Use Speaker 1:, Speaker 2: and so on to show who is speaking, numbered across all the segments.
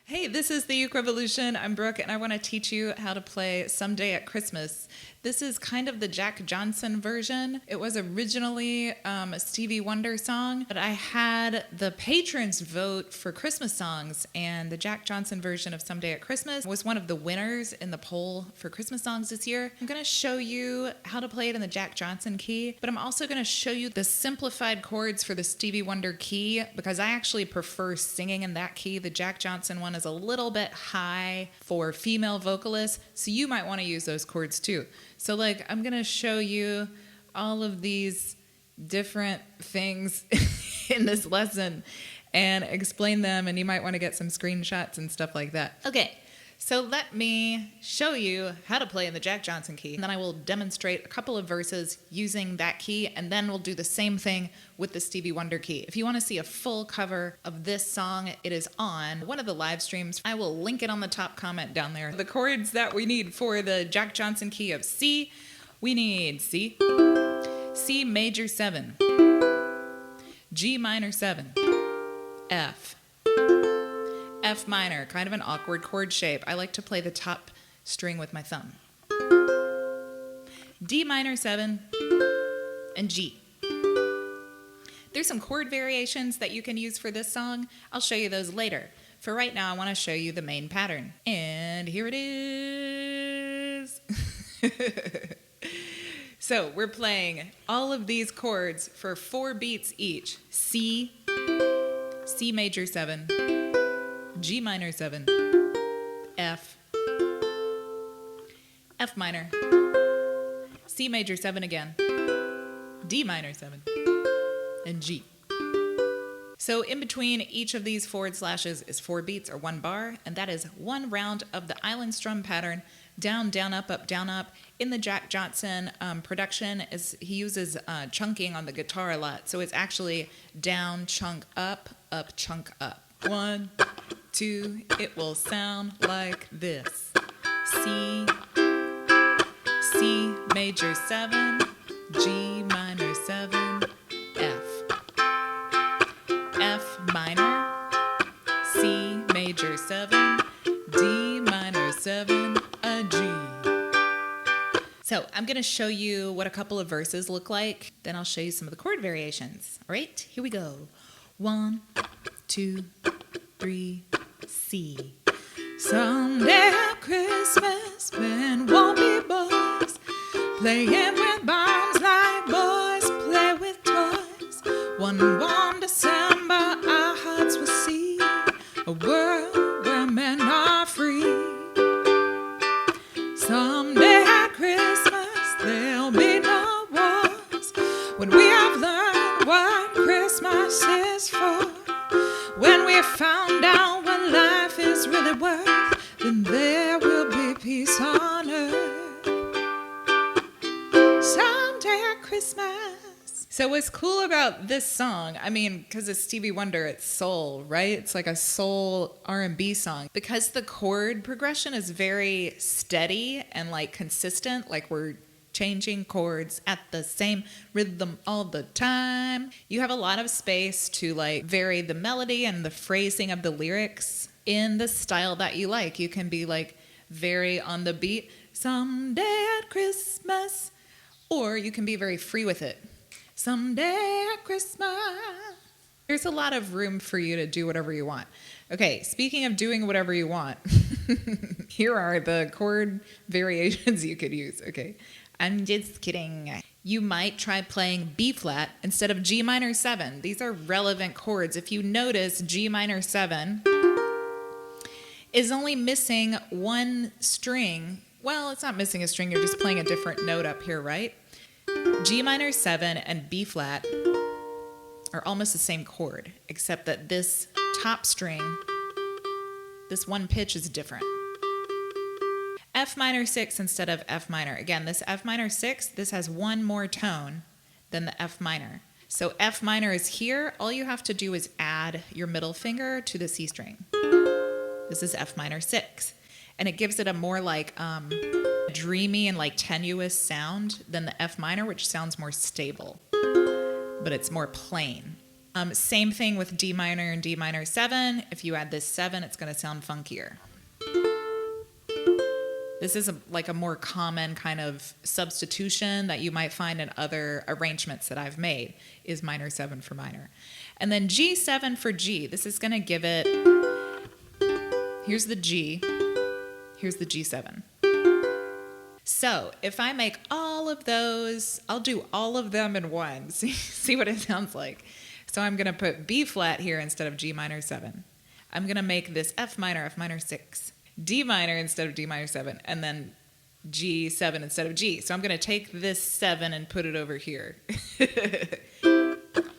Speaker 1: Hey, this is the Uke Revolution. I'm Brooke, and I want to teach you how to play Someday at Christmas. This is kind of the Jack Johnson version. It was originally a Stevie Wonder song, but I had the patrons vote for Christmas songs, and the Jack Johnson version of Someday at Christmas was one of the winners in the poll for Christmas songs this year. I'm going to show you how to play it in the Jack Johnson key, but I'm also going to show you the simplified chords for the Stevie Wonder key because I actually prefer singing in that key. The Jack Johnson one is a little bit high for female vocalists, so you might want to use those chords too. So I'm going to show you all of these different things in this lesson and explain them, and you might want to get some screenshots and stuff like that. Okay, so let me show you how to play in the Jack Johnson key, and then I will demonstrate a couple of verses using that key, and then we'll do the same thing with the Stevie Wonder key. If you want to see a full cover of this song, it is on one of the live streams. I will link it on the top comment down there. The chords that we need for the Jack Johnson key of C, we need C, C major 7, G minor 7, F, F minor, kind of an awkward chord shape. I like to play the top string with my thumb. D minor 7, and G. There's some chord variations that you can use for this song. I'll show you those later. For right now, I want to show you the main pattern. And here it is. So we're playing all of these chords for 4 beats each. C, C major 7, G minor 7, F, F minor, C major 7 again, D minor 7, and G. So in between each of these forward slashes is 4 beats or 1 bar, and that is 1 round of the island strum pattern, down, down, up, down, up. In the Jack Johnson production, he uses chunking on the guitar a lot, so it's actually down, chunk, up, chunk, up. 1, 2, it will sound like this. C, C major 7, G minor 7, F minor, C major 7, D minor 7, a G. So I'm going to show you what a couple of verses look like. Then I'll show you some of the chord variations. All right, here we go. 1, 2, 3, C. Someday at Christmas when won't be boys playing with bombs like boys play with toys. One warm December our hearts will see a world where men are free. Someday at Christmas there'll be no wars when we have learned what Christmas is for. When we found out what life is really worth, then there will be peace on earth. Someday at Christmas. So what's cool about this song, because it's Stevie Wonder, it's soul, right? It's like a soul R&B song. Because the chord progression is very steady and consistent, we're changing chords at the same rhythm all the time. You have a lot of space to vary the melody and the phrasing of the lyrics in the style that you like. You can be very on the beat, someday at Christmas, or you can be very free with it. Someday at Christmas. There's a lot of room for you to do whatever you want. Okay, speaking of doing whatever you want, here are the chord variations you could use. Okay, I'm just kidding. You might try playing B flat instead of G minor 7. These are relevant chords. If you notice, G minor 7 is only missing 1 string. Well, it's not missing a string. You're just playing a different note up here, right? G minor 7 and B flat are almost the same chord, except that this top string, this 1 pitch is different. F minor 6 instead of F minor. Again, this F minor 6, this has 1 more tone than the F minor. So F minor is here. All you have to do is add your middle finger to the C string. This is F minor 6. And it gives it a more dreamy and tenuous sound than the F minor, which sounds more stable. But it's more plain. Same thing with D minor and D minor 7. If you add this 7, it's going to sound funkier. This is like a more common kind of substitution that you might find in other arrangements that I've made, is minor 7 for minor. And then G7 for G. This is going to give it, here's the G, here's the G7. So if I make all of those, I'll do all of them in one. See what it sounds like. So I'm going to put B flat here instead of G minor 7. I'm going to make this F minor 6. D minor instead of D minor 7, and then G7 instead of G. So I'm going to take this 7 and put it over here.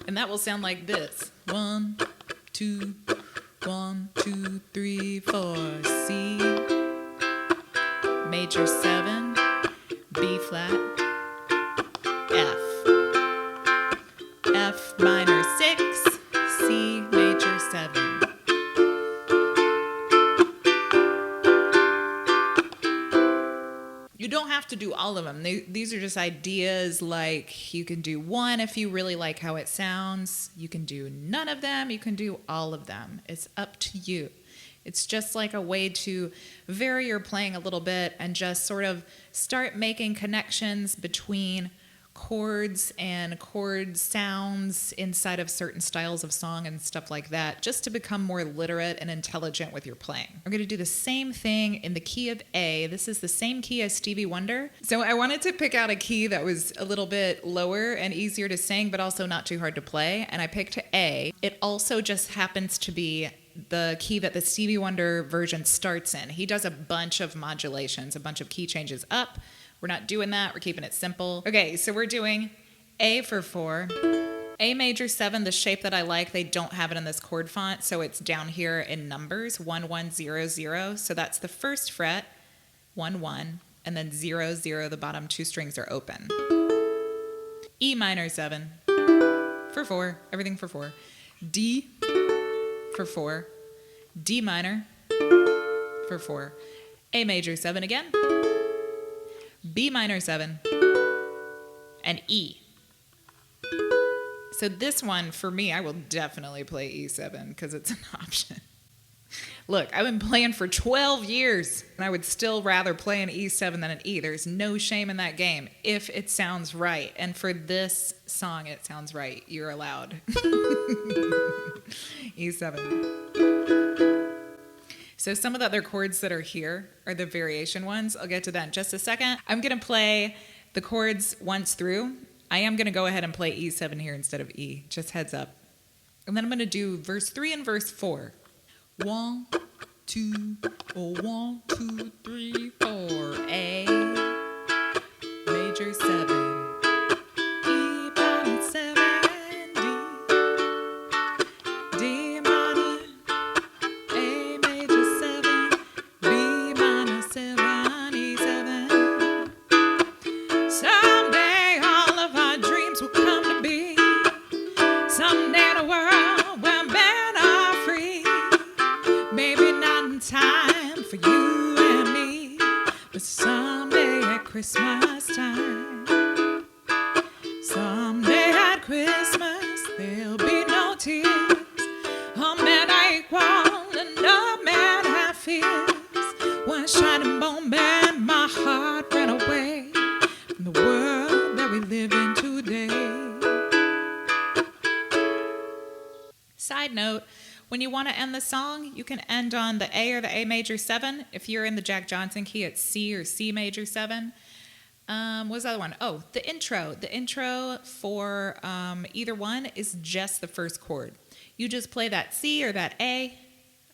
Speaker 1: And that will sound like this. 1, 2, 1, 2, 3, 4. C, major 7, B flat, F. F minor 6, C major 7. You don't have to do all of them. These are just ideas. Like, you can do one if you really like how it sounds. You can do none of them. You can do all of them. It's up to you. It's just like a way to vary your playing a little bit and just sort of start making connections between chords and chord sounds inside of certain styles of song and stuff like that, just to become more literate and intelligent with your playing. We're going to do the same thing in the key of A. This is the same key as Stevie Wonder. So I wanted to pick out a key that was a little bit lower and easier to sing, but also not too hard to play. And I picked A. It also just happens to be the key that the Stevie Wonder version starts in. He does a bunch of modulations, a bunch of key changes up. We're not doing that. We're keeping it simple. Okay, so we're doing A for 4. A major 7, the shape that I like, they don't have it in this chord font, so it's down here in numbers, 1, 1, 0, 0. So that's the first fret, 1, 1, and then 0, 0, the bottom 2 strings are open. E minor 7 for 4, everything for 4. D for 4, D minor for 4, A major 7 again, B minor 7, and E. So this one, for me, I will definitely play E7 because it's an option. Look, I've been playing for 12 years, and I would still rather play an E7 than an E. There's no shame in that game if it sounds right. And for this song, it sounds right. You're allowed. E7. So some of the other chords that are here are the variation ones. I'll get to that in just a second. I'm going to play the chords once through. I am going to go ahead and play E7 here instead of E. Just heads up. And then I'm going to do verse 3 and verse 4. 1, 2, oh, 1, 2, 3, 4. A major 7. E minor 7. D. D minor. A major 7. B minor 7. E7. Someday all of our dreams will come to be. Someday in a world where men are free. Maybe not in time for you and me, but someday at Christmas time. Someday at Christmas there'll be no tears. All men are equal and no man have fears. One shining moment my heart ran away from the world that we live in today. Side note, when you want to end the song, you can end on the A or the A major 7. If you're in the Jack Johnson key, it's C or C major 7. What's the other one? Oh, the intro. The intro for either one is just the first chord. You just play that C or that A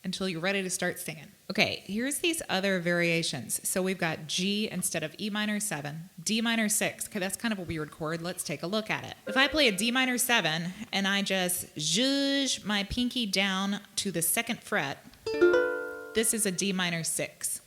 Speaker 1: until you're ready to start singing. Okay, here's these other variations. So we've got G instead of E minor 7, D minor 6. Okay, that's kind of a weird chord. Let's take a look at it. If I play a D minor 7 and I just zhuzh my pinky down to the 2nd fret, this is a D minor 6.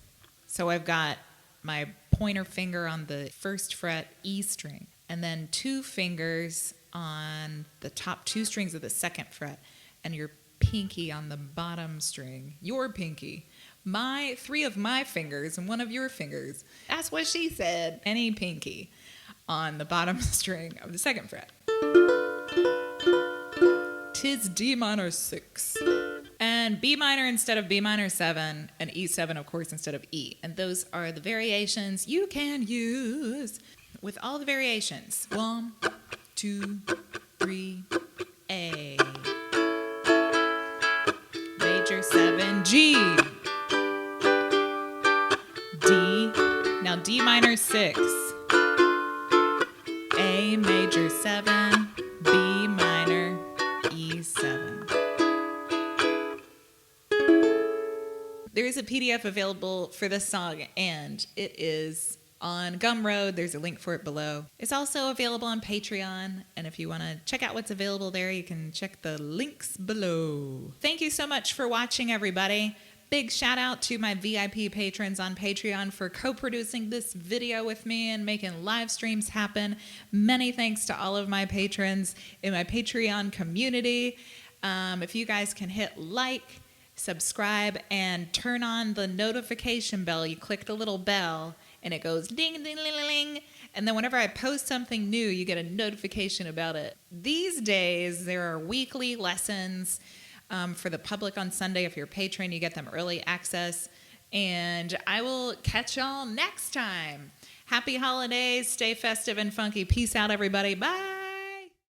Speaker 1: So I've got my pointer finger on the 1st fret E string, and then 2 fingers on the top 2 strings of the 2nd fret, and your pinky on the bottom string, your pinky. 3 of my fingers and 1 of your fingers. That's what she said. Any pinky on the bottom string of the 2nd fret. 'Tis D minor 6. And B minor instead of B minor 7, and E7, of course, instead of E. And those are the variations you can use with all the variations. 1, 2, 3, A. Major 7, G. D. Now D minor 6. A major 7, B minor, E7. There is a PDF available for this song, and it is on Gumroad. There's a link for it below. It's also available on Patreon, and if you want to check out what's available there, you can check the links below. Thank you so much for watching, everybody. Big shout out to my VIP patrons on Patreon for co-producing this video with me and making live streams happen. Many thanks to all of my patrons in my Patreon community. If you guys can hit like, subscribe, and turn on the notification bell. You click the little bell and it goes ding, ding, ding, ding, ding. And then whenever I post something new, you get a notification about it. These days, there are weekly lessons for the public on Sunday. If you're a patron, you get them early access. And I will catch y'all next time. Happy holidays. Stay festive and funky. Peace out, everybody. Bye.